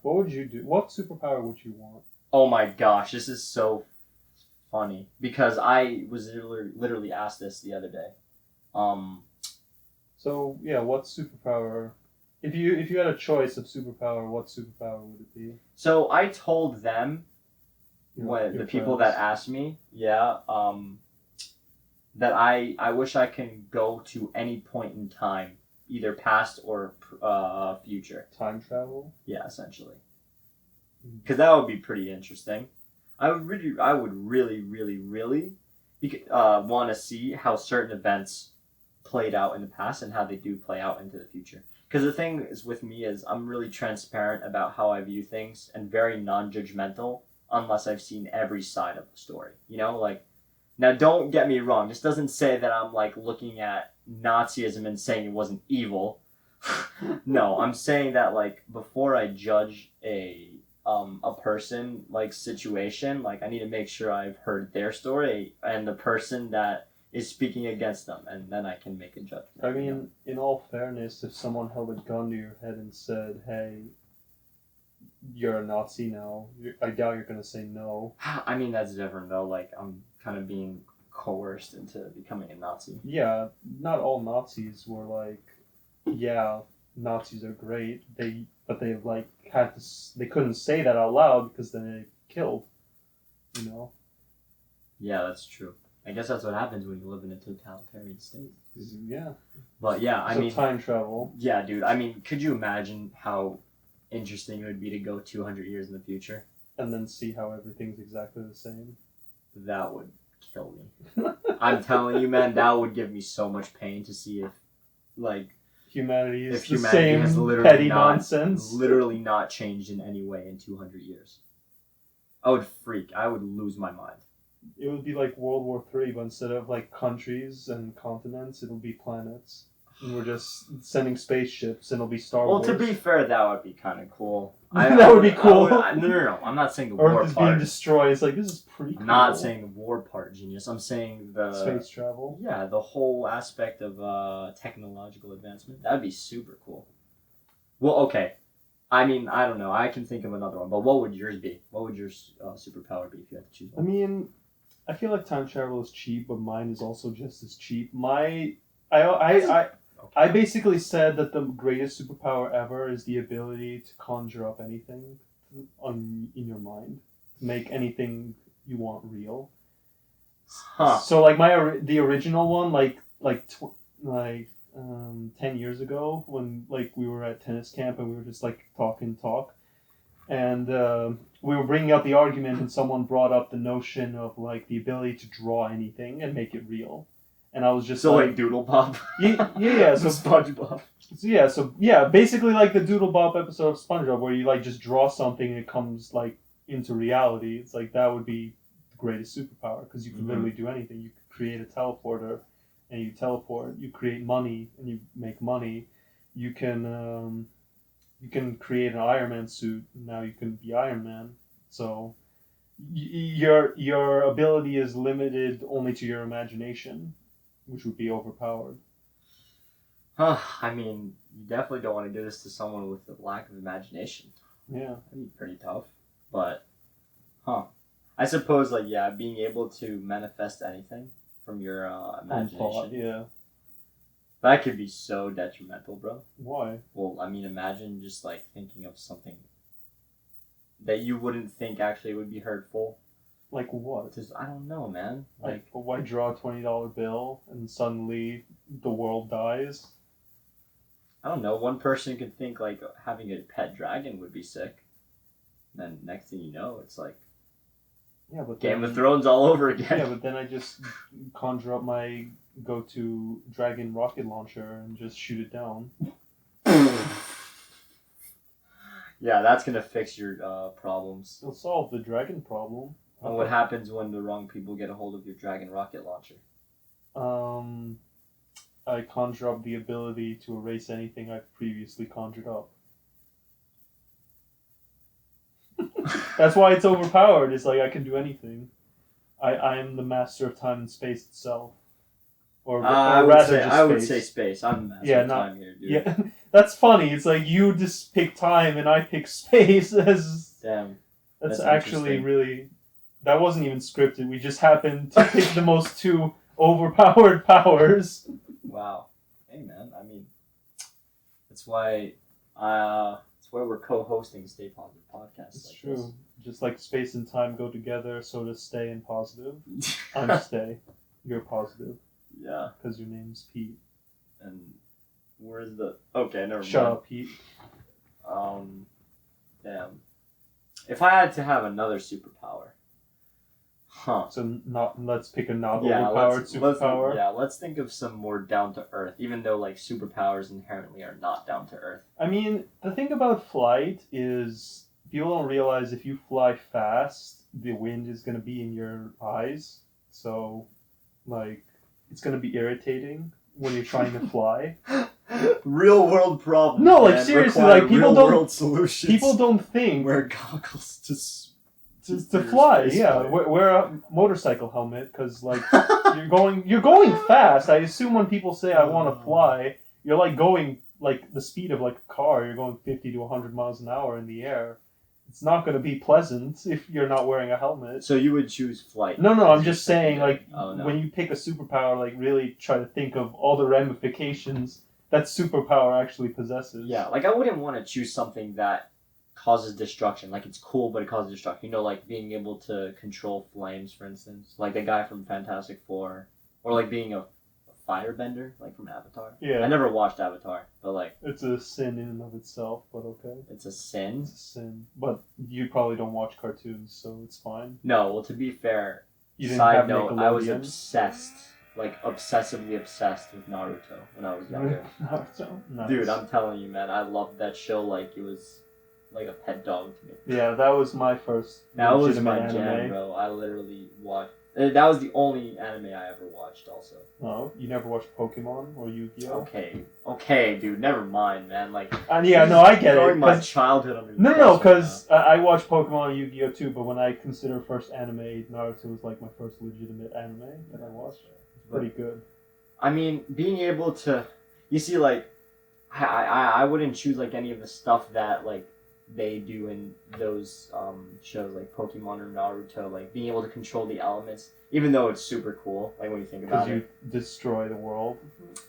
What would you do? What superpower would you want? Oh my gosh, this is so funny because I was literally asked this the other day. So yeah, what superpower? If you had a choice of superpower, what superpower would it be? So I told them Your the people that asked me, that I wish I can go to any point in time, either past or future. Time travel. Yeah, essentially. Because that would be pretty interesting. I would really want to see how certain events played out in the past and how they do play out into the future. Because the thing is with me is I'm really transparent about how I view things and very non-judgmental unless I've seen every side of the story. You know, like, now don't get me wrong. This doesn't say that I'm like looking at Nazism and saying it wasn't evil. No, I'm saying that like before I judge a person like situation, like I need to make sure I've heard their story and the person that is speaking against them, and then I can make a judgment. I mean, in all fairness, if someone held a gun to your head and said, "Hey, you're a Nazi now," I doubt you're gonna say no. I mean, that's different though. Like I'm kind of being coerced into becoming a Nazi. Yeah, not all Nazis were like, yeah, Nazis are great. They like had to. They couldn't say that out loud because then they killed. You know. Yeah, that's true. I guess that's what happens when you live in a totalitarian state. Yeah. But yeah, I mean, time travel. Yeah, dude. I mean, could you imagine how interesting it would be to go 200 years in the future? And then see how everything's exactly the same. That would kill me. I'm telling you, man, that would give me so much pain to see if, like, humanity is if the humanity same has literally petty not, nonsense. Literally not changed in any way in 200 years. I would freak. I would lose my mind. It would be like World War III, but instead of like countries and continents, it'll be planets. And we're just sending spaceships, and it'll be Star Wars. Well, to be fair, that would be kind of cool. That would be cool. No. I'm not saying the Earth war is part. being destroyed. It's like, this is pretty cool. I'm not saying the war part, genius. I'm saying the space travel. Yeah, the whole aspect of technological advancement. That'd be super cool. Well, okay. I mean, I don't know. I can think of another one, but what would yours be? What would your superpower be if you had to choose one? I mean, I feel like time travel is cheap, but mine is also just as cheap. I basically said that the greatest superpower ever is the ability to conjure up anything in your mind, to make anything you want real. Huh. So like the original one, like 10 years ago when like we were at tennis camp and we were just like talk, and we were bringing up the argument and someone brought up the notion of like the ability to draw anything and make it real. And I was just like Doodle Pop. Yeah. So SpongeBob. So basically like the Doodle Bop episode of SpongeBob where you like just draw something and it comes like into reality. It's like that would be the greatest superpower because you could literally do anything. You could create a teleporter and you teleport. You create money and you make money. You can create an Iron Man suit. And now you can be Iron Man. So your ability is limited only to your imagination, which would be overpowered. I mean, you definitely don't want to do this to someone with a lack of imagination. Yeah. That'd be pretty tough. But, I suppose, like, yeah, being able to manifest anything from your imagination. Thought, yeah. That could be so detrimental, bro. Why? Well, I mean, imagine just, like, thinking of something that you wouldn't think actually would be hurtful. Like what? Just, I don't know, man. Like, why draw a $20 bill and suddenly the world dies? I don't know. One person could think like having a pet dragon would be sick. And then next thing you know, it's like Game of Thrones all over again. Yeah, but then I just conjure up my go-to dragon rocket launcher and just shoot it down. Yeah, that's gonna fix your problems. It'll solve the dragon problem. And what happens when the wrong people get a hold of your dragon rocket launcher? I conjure up the ability to erase anything I've previously conjured up. That's why it's overpowered. It's like I can do anything. I am the master of time and space itself. I would say space. I'm the master of time here, dude. Yeah, That's funny. It's like you just pick time and I pick space. Damn. That's That's actually interesting. really. That wasn't even scripted. We just happened to pick the most two overpowered powers. Wow. Hey man, I mean, that's why we're co-hosting Stay Positive podcasts. It's like true. Just like space and time go together, so does Stay and Positive. I'm Stay. You're Positive. Yeah. Because your name's Pete. And where's the? Okay, never Shut mind. up, Pete. Damn. If I had to have another superpower, huh? So let's pick a not Yeah, overpowered let's superpower. let's think of some more down to earth. Even though like superpowers inherently are not down to earth. I mean, the thing about flight is people don't realize if you fly fast, the wind is going to be in your eyes. So, like, it's going to be irritating when you're trying to fly. Real world problems. No, like, man, seriously, require like, people real don't- world solutions. People don't think wear goggles to fly. Yeah, wear a motorcycle helmet because like you're going fast. I assume when people say I want to fly, you're like going like the speed of like a car. You're going 50 to 100 miles an hour in the air. It's not going to be pleasant if you're not wearing a helmet. So you would choose flight? No, I'm just saying like Oh, no. when you pick a superpower, like really try to think of all the ramifications that superpower actually possesses. Yeah, like I wouldn't want to choose something that causes destruction. Like it's cool, but it causes destruction. You know, like being able to control flames, for instance, like the guy from Fantastic Four, or like being a firebender, like from Avatar. Yeah. I never watched Avatar, but like It's a sin in and of itself, but okay. it's a sin. It's a sin. But you probably don't watch cartoons, so it's fine. No, well, to be fair, You didn't side have note, I was Nickelodeon? obsessed, like obsessively obsessed with Naruto when I was younger. Naruto? Nice. Dude, I'm telling you, man, I loved that show like it was like a pet dog to me. Yeah, that was my first That was legitimate my jam, anime. bro. I literally watched. That was the only anime I ever watched, also. No, you never watched Pokemon or Yu-Gi-Oh? Okay, dude. Never mind, man. Like, And yeah, no, I get throwing it. my 'cause- childhood under. the No, bus right because I watched Pokemon and Yu-Gi-Oh too, but when I consider first anime, Naruto was like my first legitimate anime that I watched. It's pretty good. now. I mean, being able to, you see, like, I wouldn't choose like any of the stuff that like they do in those shows like Pokemon or Naruto, like being able to control the elements, even though it's super cool. Like when you think about Because it. you destroy the world.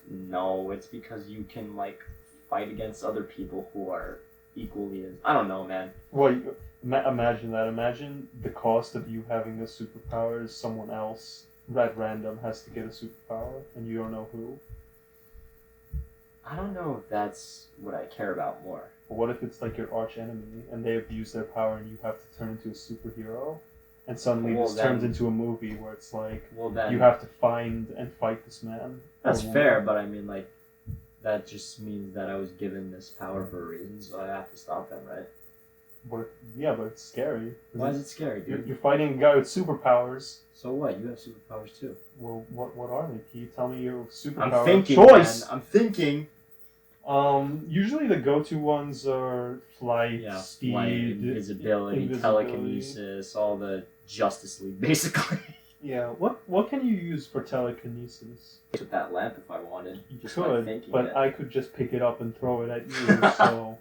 No, it's because you can like fight against other people who are equally as I don't know, man. Well, imagine that. Imagine the cost of you having a superpower is someone else at random has to get a superpower, and you don't know who. I don't know if that's what I care about more. But what if it's like your arch enemy, and they abuse their power, and you have to turn into a superhero, and suddenly Well, this turns then- into a movie where it's like Well, then you have to find and fight this man. that's or fair, woman. but I mean, like, that just means that I was given this power for a reason, so I have to stop them, right? But it's scary. 'Cause Why is it scary, dude? You're fighting a guy with superpowers. So what? You have superpowers too. Well, what are they, Pete? Tell me your superpower. I'm thinking, Choice. man. I'm thinking. Usually the go-to ones are flight, Yeah, speed, flight, invisibility, telekinesis, all the Justice League, basically. Yeah. What can you use for telekinesis? With that lamp, if I wanted. You Just by could, thinking but it. I could just pick it up and throw it at you. So